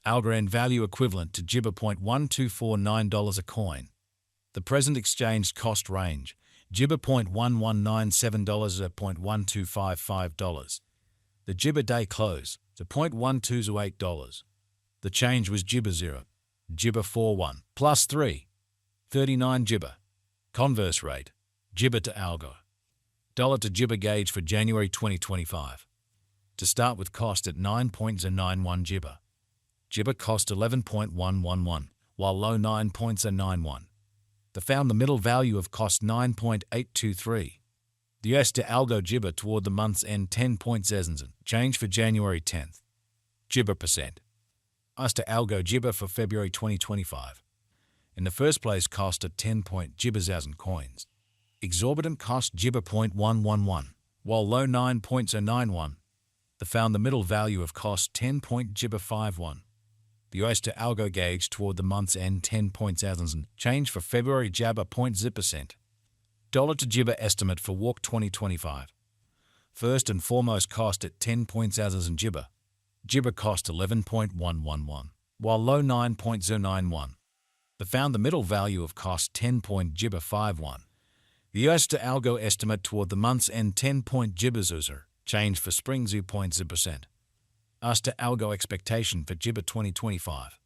Algorand value equivalent to Jibber $0.1249 a coin. The present exchange cost range, Jibber $0.1197 to $0.1255. The Jibber day close to $0.1208. The change was Jibber 0, Jibber 41, plus 3, 39 Jibber. Converse rate, Jibber to Algo. Dollar to Jibber gauge for January 2025. To start with cost at 9.091 Jibber. Jibber cost 11.111, while low 9.091. They found the middle value of cost 9.823. The US to Algo Jibber toward the month's end 10.000, change for January 10th. Jibber percent. US to Algo Jibber for February 2025. In the first place cost at 10 Jibber coins. Exorbitant cost Jibber 0.111, while low 9.091. They found the middle value of cost 10 Jibber 51. The US to Algo gauge toward the month's end 10.000, change for February Jabber 0.0%. Dollar to Jibber estimate for WARC 2025. First and foremost cost at 10.000 Jibber. Jibber cost 11.111, while low 9.091. They found the middle value of cost 10 Jibber 51. The US to Algo estimate toward the month's end 10 Jibber Zuzer, change for spring 0.0%. US to Algo expectation for Jibber 2025.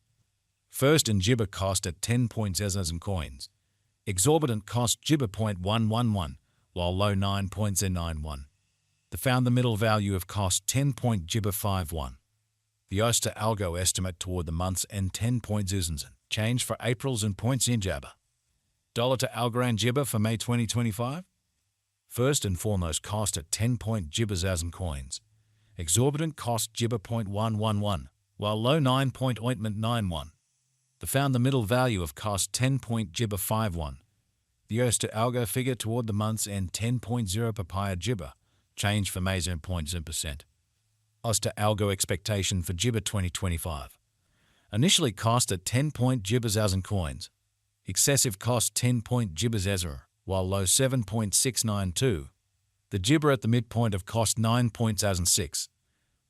First and Jibber cost at 10.000 coins. Exorbitant cost Jibber 0.111, while low 9.091. They found the middle value of cost 10 Jibber 51. The US to Algo estimate toward the month's end 10.000, change for April's and points in Jabber. Dollar to Algorand Jibber for May 2025. First and foremost cost at 10 Jibber coins. Exorbitant cost Jibber 0.111, while low 9.91. They found the middle value of cost 10 Jibber 51. The US to Algo figure toward the month's end 10.0 Papaya Jibber, change for May 0.0%. US to Algo expectation for Jibber 2025. Initially cost at 10 Jibber coins. Excessive cost 10 Jibber Ezra, while low 7.692. The Jibber at the midpoint of cost 9.06.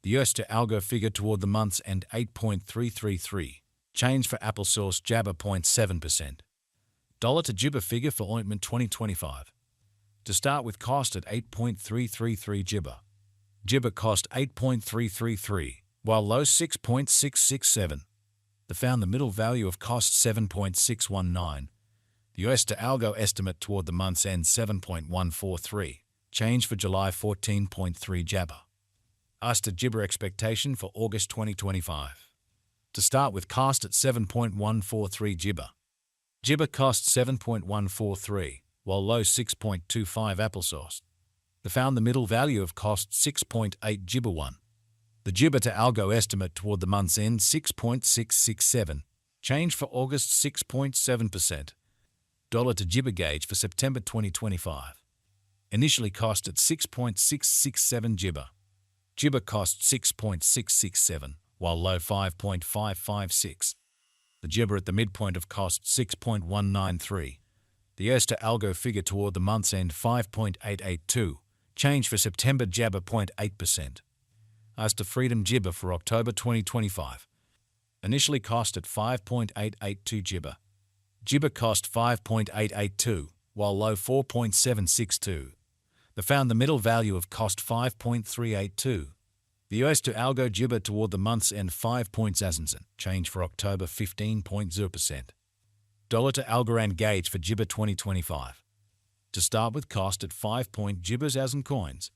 The US to Algo figure toward the month's end 8.333. Change for applesauce Jabber 0.7%. Dollar to Jibber figure for ointment 2025. To start with cost at 8.333 Jibber. Jibber cost 8.333, while low 6.667. They found the middle value of cost 7.619. The US to Algo estimate toward the month's end 7.143. Change for July 14.3 Jabber. US to Jibber expectation for August 2025. To start with cost at 7.143 Jibber. Jibber cost 7.143, while low 6.25 applesauce. They found the middle value of cost 6.8 Jibber 1. The Jibber to Algo estimate toward the month's end 6.667. Change for August 6.7%. Dollar to Jibber gauge for September 2025. Initially cost at 6.667 Jibber. Jibber cost 6.667, while low 5.556. The Jibber at the midpoint of cost 6.193. The US to Algo figure toward the month's end 5.882. Change for September Jabber 0.8%. As to Freedom Jibber for October 2025. Initially cost at 5.882 Jibber. Jibber cost 5.882, while low 4.762. They found the middle value of cost 5.382. The US to Algo Jibber toward the month's end 5.000, change for October 15.0%. Dollar to Algorand gauge for Jibber 2025. To start with cost at 5 Jibber coins.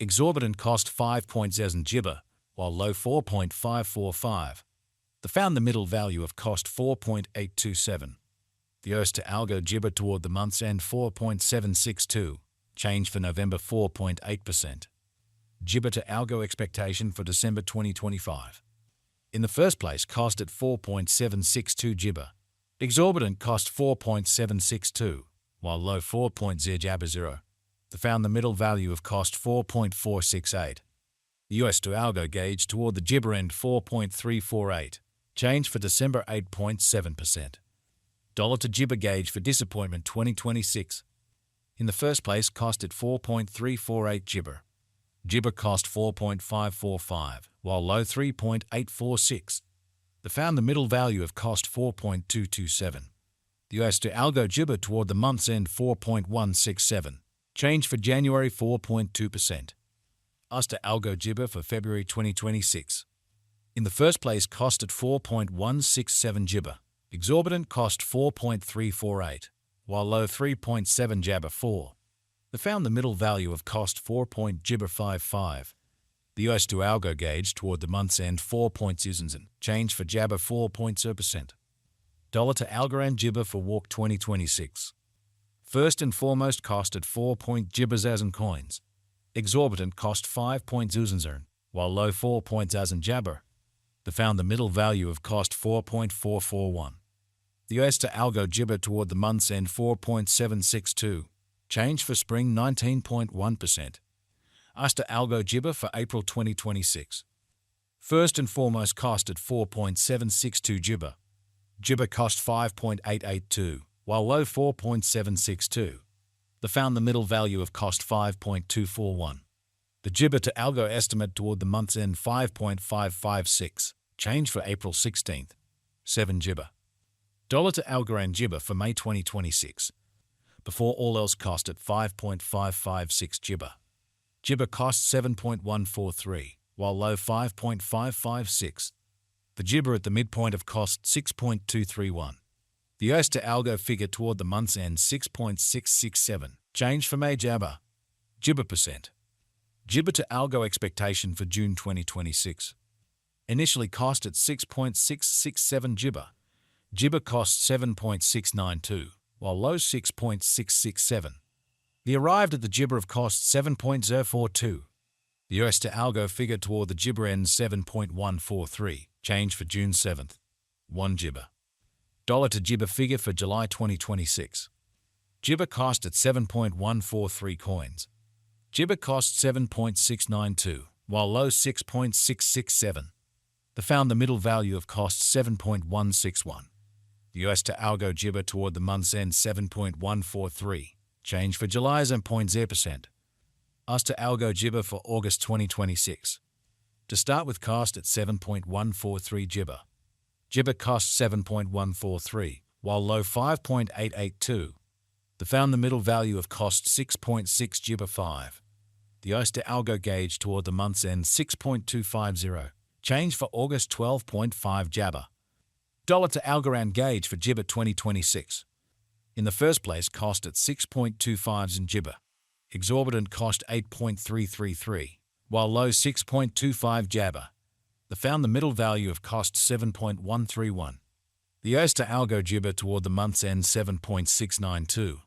Exorbitant cost 5.000 Jibber, while low 4.545. They found the middle value of cost 4.827. The US to Algo Jibber toward the month's end 4.762, change for November 4.8%. Jibber to Algo expectation for December 2025. In the first place cost at 4.762 Jibber. Exorbitant cost 4.762, while low 4.0 Jabber 0. They found the middle value of cost 4.468. The US to Algo gauge toward the Jibber end 4.348, change for December 8.7%. Dollar to Jibber gauge for disappointment 2026. In the first place cost at 4.348 Jibber. Jibber cost 4.545, while low 3.846. They found the middle value of cost 4.227. The US to Algo Jibber toward the month's end 4.167. Change for January 4.2%. US to Algo Jibber for February 2026. In the first place, cost at 4.167 Jibber. Exorbitant cost 4.348, while low 3.7 Jabber 4. They found the middle value of cost 4.55. The US to Algo gauge toward the month's end 4.0. Change for Jabber 4.0%. Dollar to Algorand Jibber for Walk 2026. First and foremost, cost at 4.000 coins. Exorbitant cost 5.0, while low 4.0 Jabber. They found the middle value of cost 4.441. The US to Algo Jibber toward the month's end 4.762. Change for spring 19.1%. US to Algo Jibber for April 2026. First and foremost, cost at 4.762 Jibber. Jibber cost 5.882, while low 4.762. They found the middle value of cost 5.241. The Jibber to Algo estimate toward the month's end 5.556. Change for April 16th. 7 Jibber. Dollar to Algorand Jibber for May 2026. Before all else, cost at 5.556 Jibber. Jibber cost 7.143, while low 5.556. The Jibber at the midpoint of cost 6.231. The US to Algo figure toward the month's end 6.667. Change for May Jabber. Jibber percent. Jibber to Algo expectation for June 2026. Initially cost at 6.667 Jibber. Jibber cost 7.692, while low 6.667. They arrived at the Jibber of cost 7.042. The US to Algo figure toward the Jibber end 7.143. Change for June 7th. 1 Jibber. Dollar to Jibber figure for July 2026. Jibber cost at 7.143 coins. Jibber cost 7.692, while low 6.667. They found the middle value of cost 7.161. The US to Algo Jibber toward the month's end 7.143. Change for July 0.0%. US to Algo Jibber for August 2026. To start with, cost at 7.143 Jibber. Jibber cost 7.143, while low 5.882. They found the middle value of cost 6.6 Jibber 5. The US to Algo gauge toward the month's end 6.250. Change for August 12.5 Jabber. Dollar to Algorand gauge for Jibber 2026. In the first place, cost at 6.25 Jibber. Exorbitant cost 8.333, while low 6.25 Jabber. They found the middle value of cost 7.131. The US to Algo Jibber toward the month's end 7.692.